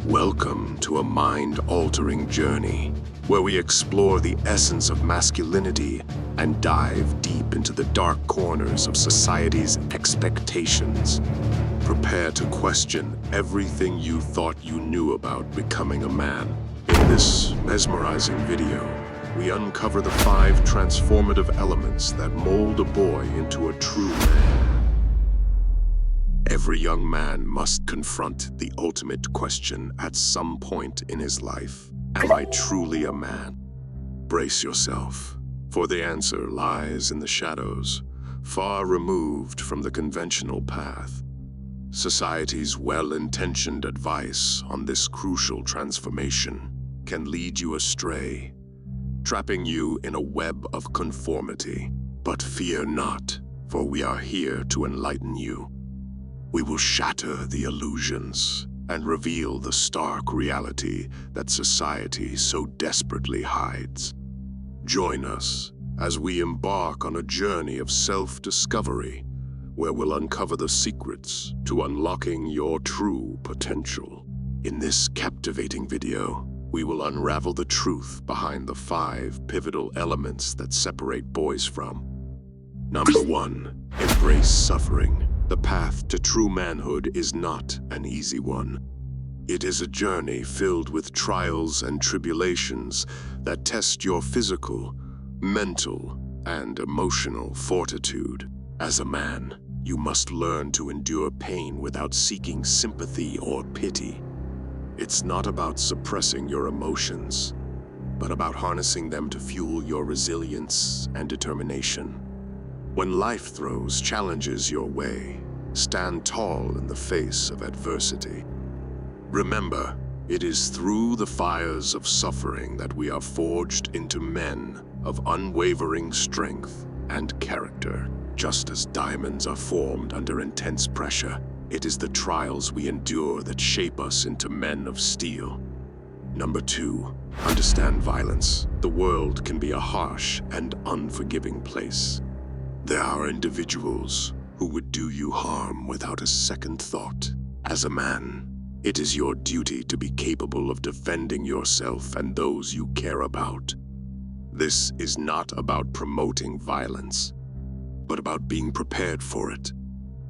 Welcome to a mind-altering journey where we explore the essence of masculinity and dive deep into the dark corners of society's expectations. Prepare to question everything you thought you knew about becoming a man. In this mesmerizing video, we uncover the 5 transformative elements that mold a boy into a true man. Every young man must confront the ultimate question at some point in his life. Am I truly a man? Brace yourself, for the answer lies in the shadows, far removed from the conventional path. Society's well-intentioned advice on this crucial transformation can lead you astray, trapping you in a web of conformity. But fear not, for we are here to enlighten you. We will shatter the illusions and reveal the stark reality that society so desperately hides. Join us as we embark on a journey of self-discovery, where we'll uncover the secrets to unlocking your true potential. In this captivating video, we will unravel the truth behind the 5 pivotal elements that separate boys from. Number 1, embrace suffering. The path to true manhood is not an easy one. It is a journey filled with trials and tribulations that test your physical, mental, and emotional fortitude. As a man, you must learn to endure pain without seeking sympathy or pity. It's not about suppressing your emotions, but about harnessing them to fuel your resilience and determination. When life throws challenges your way, stand tall in the face of adversity. Remember, it is through the fires of suffering that we are forged into men of unwavering strength and character. Just as diamonds are formed under intense pressure, it is the trials we endure that shape us into men of steel. Number 2, understand violence. The world can be a harsh and unforgiving place. There are individuals who would do you harm without a second thought. As a man, it is your duty to be capable of defending yourself and those you care about. This is not about promoting violence, but about being prepared for it.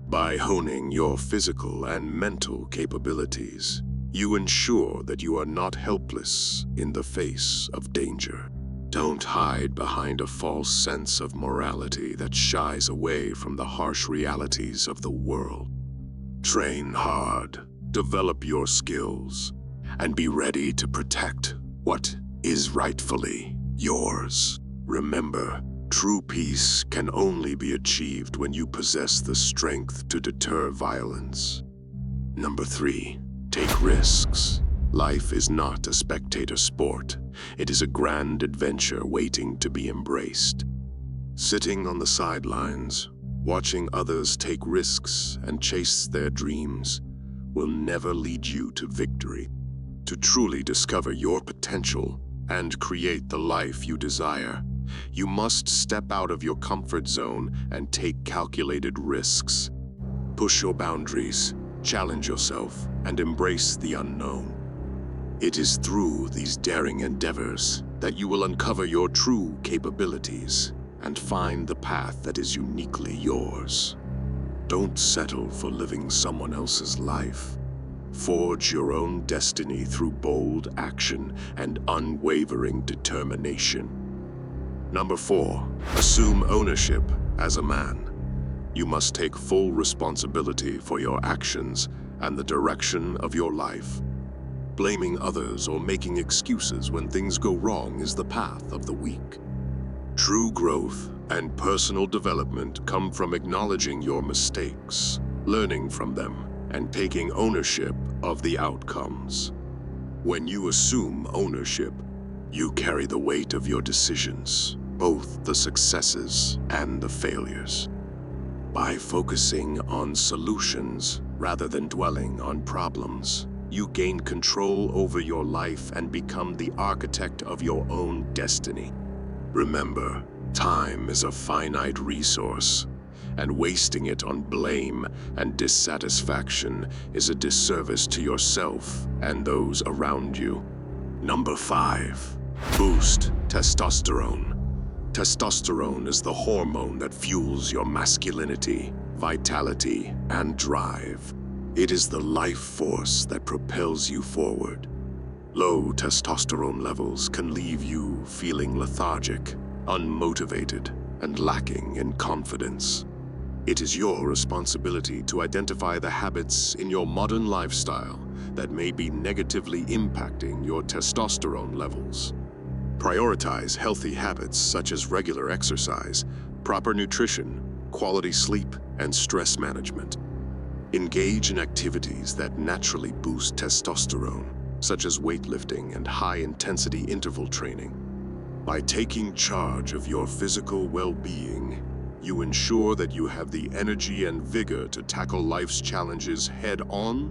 By honing your physical and mental capabilities, you ensure that you are not helpless in the face of danger. Don't hide behind a false sense of morality that shies away from the harsh realities of the world. Train hard, develop your skills, and be ready to protect what is rightfully yours. Remember, true peace can only be achieved when you possess the strength to deter violence. Number 3, take risks. Life is not a spectator sport. It is a grand adventure waiting to be embraced. Sitting on the sidelines, watching others take risks and chase their dreams will never lead you to victory. To truly discover your potential and create the life you desire, you must step out of your comfort zone and take calculated risks. Push your boundaries, challenge yourself, and embrace the unknown. It is through these daring endeavors that you will uncover your true capabilities and find the path that is uniquely yours. Don't settle for living someone else's life. Forge your own destiny through bold action and unwavering determination. Number 4, assume ownership as a man. You must take full responsibility for your actions and the direction of your life. Blaming others or making excuses when things go wrong is the path of the weak. True growth and personal development come from acknowledging your mistakes, learning from them, and taking ownership of the outcomes. When you assume ownership, you carry the weight of your decisions, both the successes and the failures. By focusing on solutions rather than dwelling on problems, you gain control over your life and become the architect of your own destiny. Remember, time is a finite resource, and wasting it on blame and dissatisfaction is a disservice to yourself and those around you. Number 5. Boost testosterone. Testosterone is the hormone that fuels your masculinity, vitality, and drive. It is the life force that propels you forward. Low testosterone levels can leave you feeling lethargic, unmotivated, and lacking in confidence. It is your responsibility to identify the habits in your modern lifestyle that may be negatively impacting your testosterone levels. Prioritize healthy habits such as regular exercise, proper nutrition, quality sleep, and stress management. Engage in activities that naturally boost testosterone, such as weightlifting and high-intensity interval training. By taking charge of your physical well-being, you ensure that you have the energy and vigor to tackle life's challenges head-on.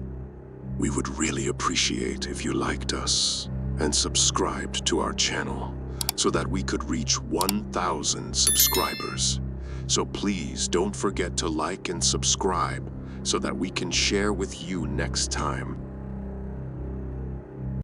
We would really appreciate if you liked us and subscribed to our channel so that we could reach 1,000 subscribers. So please don't forget to like and subscribe so that we can share with you next time